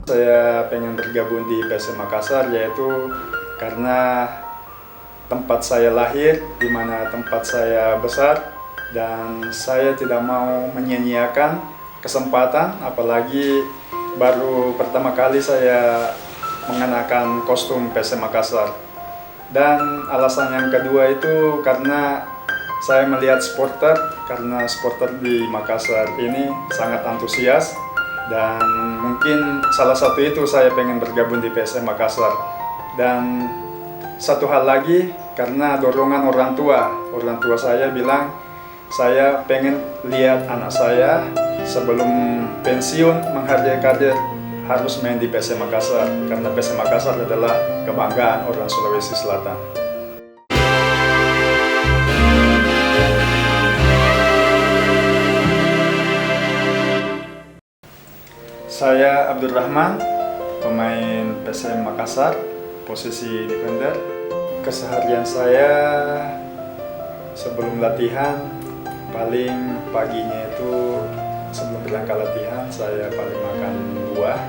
Saya pengen bergabung di PSM Makassar yaitu karena tempat saya lahir, di mana tempat saya besar, dan saya tidak mau menyia-nyiakan kesempatan, apalagi baru pertama kali saya mengenakan kostum PSM Makassar. Dan alasan yang kedua itu karena saya melihat karena supporter di Makassar ini sangat antusias, dan mungkin salah satu itu saya pengen bergabung di PSM Makassar. Dan satu hal lagi, karena dorongan orang tua saya bilang saya pengen lihat anak saya sebelum pensiun menghargai karir harus main di PSM Makassar, karena PSM Makassar adalah kebanggaan orang Sulawesi Selatan. Saya Abdul Rahman, pemain PSM Makassar, posisi defender. Keseharian saya sebelum latihan, paling paginya itu sebelum berangkat latihan saya paling makan buah,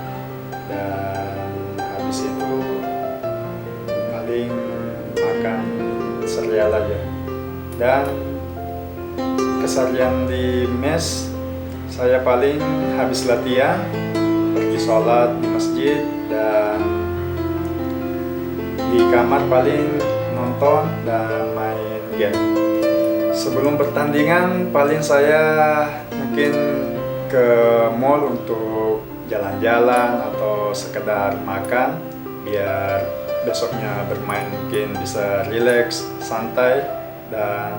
dan habis itu paling makan sereal aja. Dan keseharian di mes saya paling habis latihan pergi sholat di masjid, dan di kamar paling nonton dan main game. Sebelum pertandingan paling saya mungkin ke mall untuk jalan-jalan atau sekedar makan biar besoknya bermain mungkin bisa rileks, santai. Dan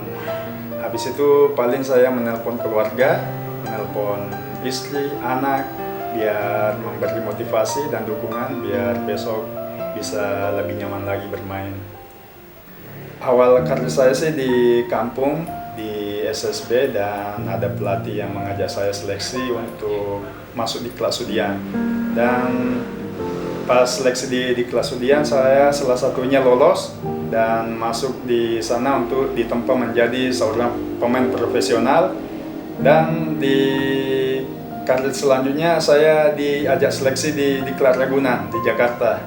habis itu paling saya menelpon keluarga, menelpon istri, anak, biar memberi motivasi dan dukungan biar besok bisa lebih nyaman lagi bermain. Awal karir saya sih di kampung, di SSB, dan ada pelatih yang mengajak saya seleksi untuk masuk di kelas Sudiang. Dan pas seleksi di kelas Sudiang saya salah satunya lolos dan masuk di sana untuk ditempa menjadi seorang pemain profesional. Dan di karir selanjutnya saya diajak seleksi di Diklat Ragunan di Jakarta,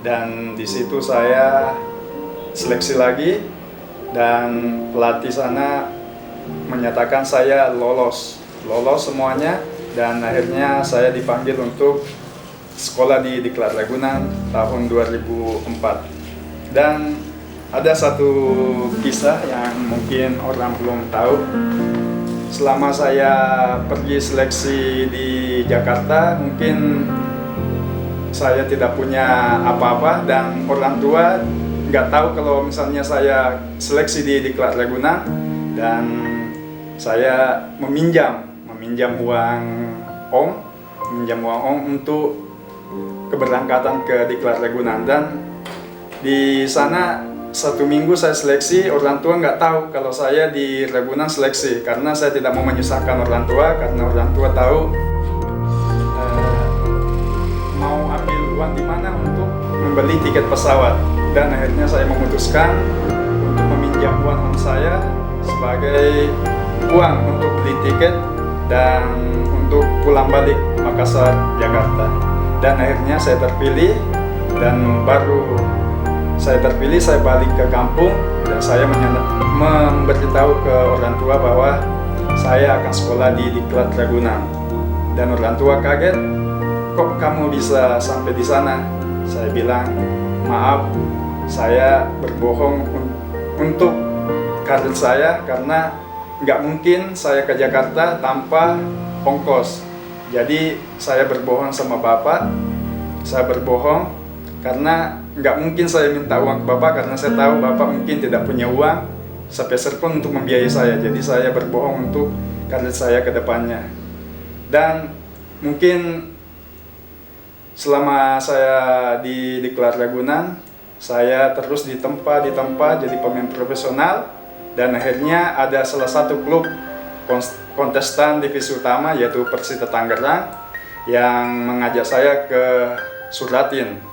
dan di situ saya seleksi lagi dan pelatih sana menyatakan saya lolos semuanya, dan akhirnya saya dipanggil untuk sekolah di Diklat Ragunan tahun 2004. Dan ada satu kisah yang mungkin orang belum tahu. Selama saya pergi seleksi di Jakarta, mungkin saya tidak punya apa-apa, dan orang tua nggak tahu kalau misalnya saya seleksi di Diklat Ragunan, dan saya meminjam uang om untuk keberangkatan ke Diklat Ragunan. Dan di sana 1 minggu saya seleksi, orang tua nggak tahu kalau saya di Ragunan seleksi, karena saya tidak mau menyusahkan orang tua, karena orang tua tahu mau ambil uang di mana untuk membeli tiket pesawat. Dan akhirnya saya memutuskan untuk meminjam uang saya sebagai uang untuk beli tiket dan untuk pulang balik Makassar, Jakarta. Dan akhirnya saya terpilih, dan baru saya terpilih, saya balik ke kampung dan saya memberitahu ke orang tua bahwa saya akan sekolah di Diklat Ragunan. Dan orang tua kaget, kok kamu bisa sampai di sana? Saya bilang, maaf, saya berbohong untuk karir saya, karena nggak mungkin saya ke Jakarta tanpa ongkos. Jadi saya berbohong sama bapak, saya berbohong karena nggak mungkin saya minta uang ke bapak, karena saya tahu bapak mungkin tidak punya uang sepeser pun untuk membiayai saya. Jadi saya berbohong untuk karir saya ke depannya. Dan mungkin selama saya di Diklat Ragunan, saya terus ditempa jadi pemain profesional. Dan akhirnya ada salah satu klub kontestan divisi utama, yaitu Persita Tangerang, yang mengajak saya ke Suratin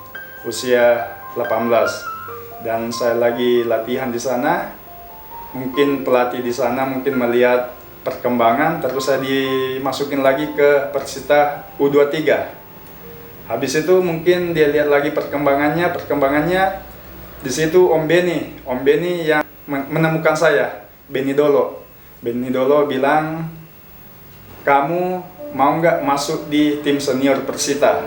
usia 18, dan saya lagi latihan di sana. Mungkin pelatih di sana mungkin melihat perkembangan, terus saya dimasukin lagi ke Persita U23. Habis itu mungkin dia lihat lagi perkembangannya di situ Om Beni yang menemukan saya, Beni Dolo bilang, kamu mau nggak masuk di tim senior Persita?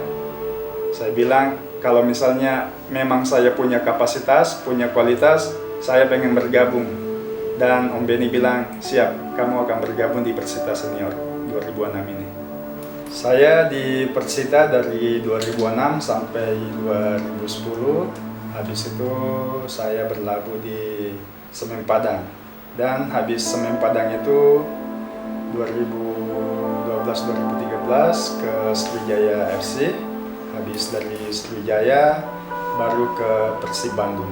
Saya bilang, kalau misalnya memang saya punya kapasitas, punya kualitas, saya pengen bergabung. Dan Om Beni bilang, siap, kamu akan bergabung di Persita Senior 2006 ini. Saya di Persita dari 2006 sampai 2010. Habis itu saya berlabuh di Semen Padang. Dan habis Semen Padang itu 2012-2013 ke Sriwijaya FC. Habis dari Sriwijaya baru ke Persib Bandung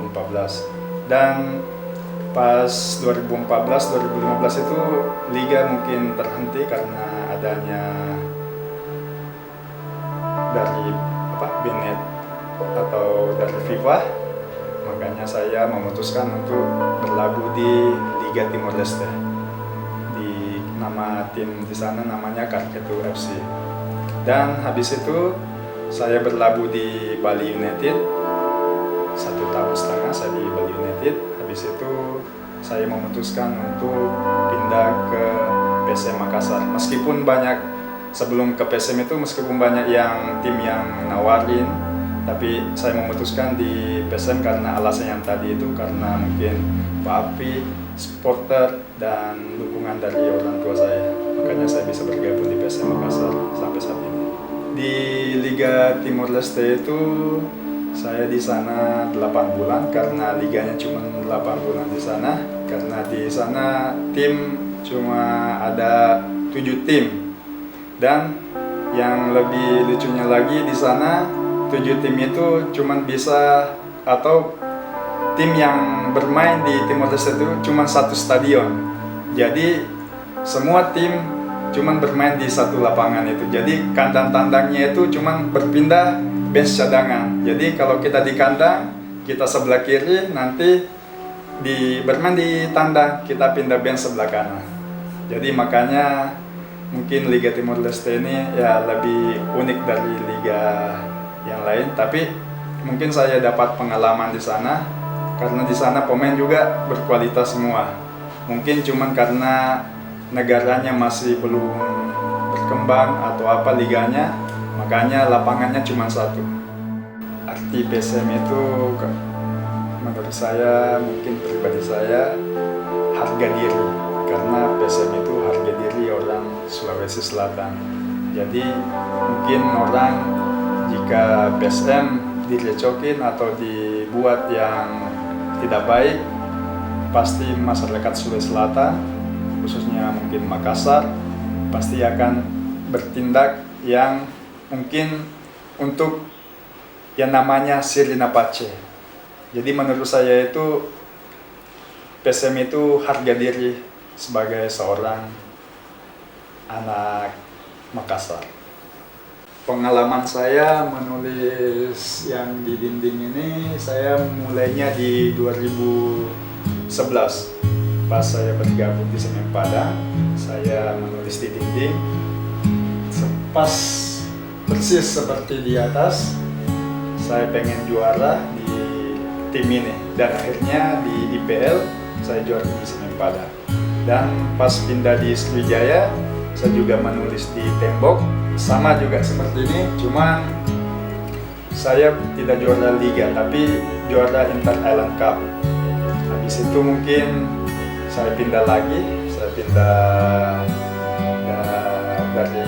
2014. Dan pas 2014-2015 itu liga mungkin terhenti karena adanya dari BNET atau dari FIFA. Makanya saya memutuskan untuk berlabuh di Liga Timor Leste. Di nama tim di sana namanya Karketu FC. Dan habis itu saya berlabuh di Bali United. 1,5 tahun saya di Bali United. Habis itu saya memutuskan untuk pindah ke PSM Makassar. Meskipun banyak sebelum ke PSM itu meskipun banyak tim yang nawarin, tapi saya memutuskan di PSM karena alasan yang tadi itu, karena mungkin Pak Api, supporter, dan dukungan dari orang tua saya. Makanya saya bisa bergabung di PSM Makassar sampai saat ini. Di Liga Timor Leste itu saya di sana 8 bulan karena liganya cuma 8 bulan di sana. Karena di sana tim cuma ada 7 tim. Dan yang lebih lucunya lagi di sana 7 tim itu cuma bisa, atau tim yang bermain di Timor Leste itu cuma 1 stadion. Jadi semua tim cuma bermain di 1 lapangan itu. Jadi kandang tandangnya itu cuma berpindah bench cadangan. Jadi kalau kita di kandang, kita sebelah kiri, nanti bermain di tandang, kita pindah bench sebelah kanan. Jadi makanya mungkin Liga Timor Leste ini ya lebih unik dari liga yang lain. Tapi mungkin saya dapat pengalaman di sana karena di sana pemain juga berkualitas semua. Mungkin cuman karena negaranya masih belum berkembang atau apa liganya, makanya lapangannya cuma 1. Arti PSM itu menurut saya, mungkin pribadi saya, harga diri. Karena PSM itu harga diri orang Sulawesi Selatan. Jadi mungkin orang jika PSM direcokin atau dibuat yang tidak baik, pasti masyarakat Sulawesi Selatan, khususnya mungkin Makassar, pasti akan bertindak yang mungkin untuk yang namanya Sirina Pace. Jadi menurut saya itu PSM itu harga diri sebagai seorang anak Makassar. Pengalaman saya menulis yang di dinding ini, saya mulainya di 2011. Pas saya bergabung di Semen Padang, saya menulis di dinding. Pas persis seperti di atas, saya pengen juara di tim ini. Dan akhirnya di IPL, saya juara di Semen Padang. Dan pas pindah di Sriwijaya, saya juga menulis di tembok. Sama juga seperti ini, cuman saya tidak juara liga, tapi juara Inter Island Cup. Habis itu mungkin saya pindah lagi, dari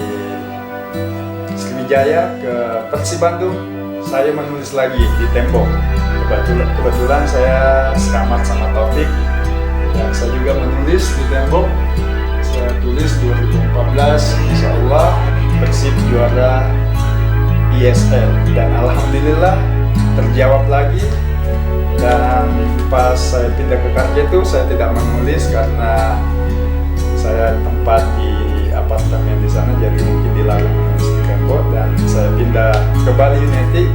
Sriwijaya ke Persib Bandung. Saya menulis lagi di tembok. Kebetulan saya sekamat sama Taufik, dan saya juga menulis di tembok. Saya tulis 2014, insya Allah Persib juara ISL, dan alhamdulillah terjawab lagi. Dan pas saya pindah ke Karketu, saya tidak menulis karena saya tempat di apartemen di sana, jadi mungkin dilarang menulis di tembok. Dan saya pindah ke Bali United.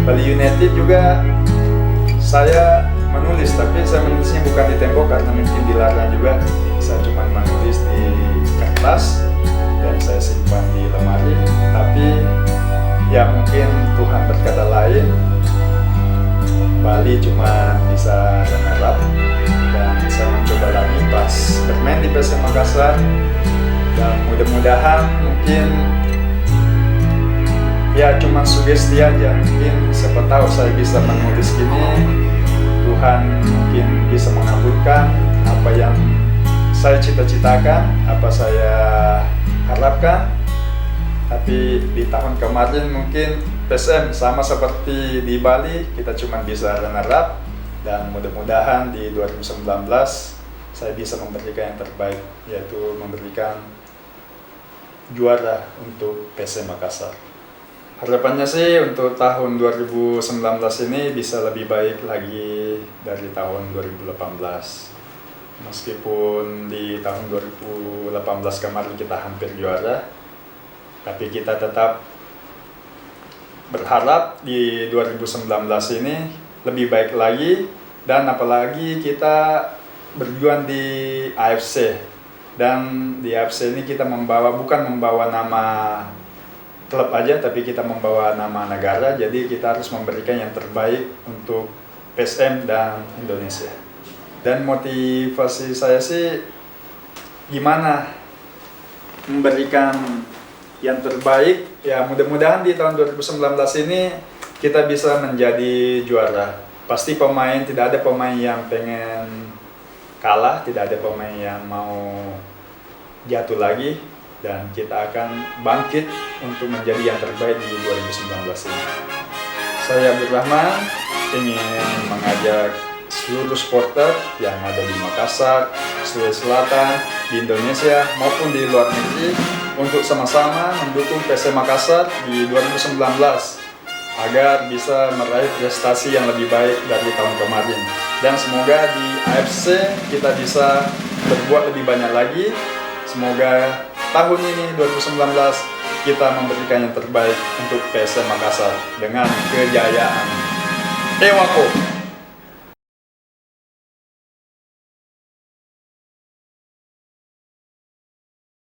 Bali United juga saya menulis, tapi saya menulisnya bukan di tembok karena mungkin dilarang juga. Saya cuma menulis di kertas dan saya simpan di lemari. Tapi Makassar. Dan mudah-mudahan mungkin ya cuma sugesti aja, mungkin siapa tahu saya bisa menulis gini, Tuhan mungkin bisa mengabulkan apa yang saya cita-citakan, apa saya harapkan. Tapi di tahun kemarin mungkin PSM sama seperti di Bali, kita cuma bisa runner up, dan mudah-mudahan di 2019 saya bisa memberikan yang terbaik, yaitu memberikan juara untuk PSM Makassar. Harapannya sih untuk tahun 2019 ini bisa lebih baik lagi dari tahun 2018. Meskipun di tahun 2018 kemarin kita hampir juara, tapi kita tetap berharap di 2019 ini lebih baik lagi, dan apalagi kita berjuang di AFC. Dan di AFC ini kita bukan membawa nama klub aja, tapi kita membawa nama negara. Jadi kita harus memberikan yang terbaik untuk PSM dan Indonesia. Dan motivasi saya sih gimana memberikan yang terbaik. Ya mudah-mudahan di tahun 2019 ini kita bisa menjadi juara. Pasti tidak ada pemain yang pengen kalah, tidak ada pemain yang mau jatuh lagi, dan kita akan bangkit untuk menjadi yang terbaik di 2019 ini. Saya Abdul Rahman ingin mengajak seluruh supporter yang ada di Makassar, Sulawesi Selatan, di Indonesia maupun di luar negeri untuk sama-sama mendukung PSM Makassar di 2019 agar bisa meraih prestasi yang lebih baik dari tahun kemarin. Dan semoga di AFC kita bisa berbuat lebih banyak lagi. Semoga tahun ini 2019 kita memberikan yang terbaik untuk PSM Makassar dengan kejayaan. Ewako.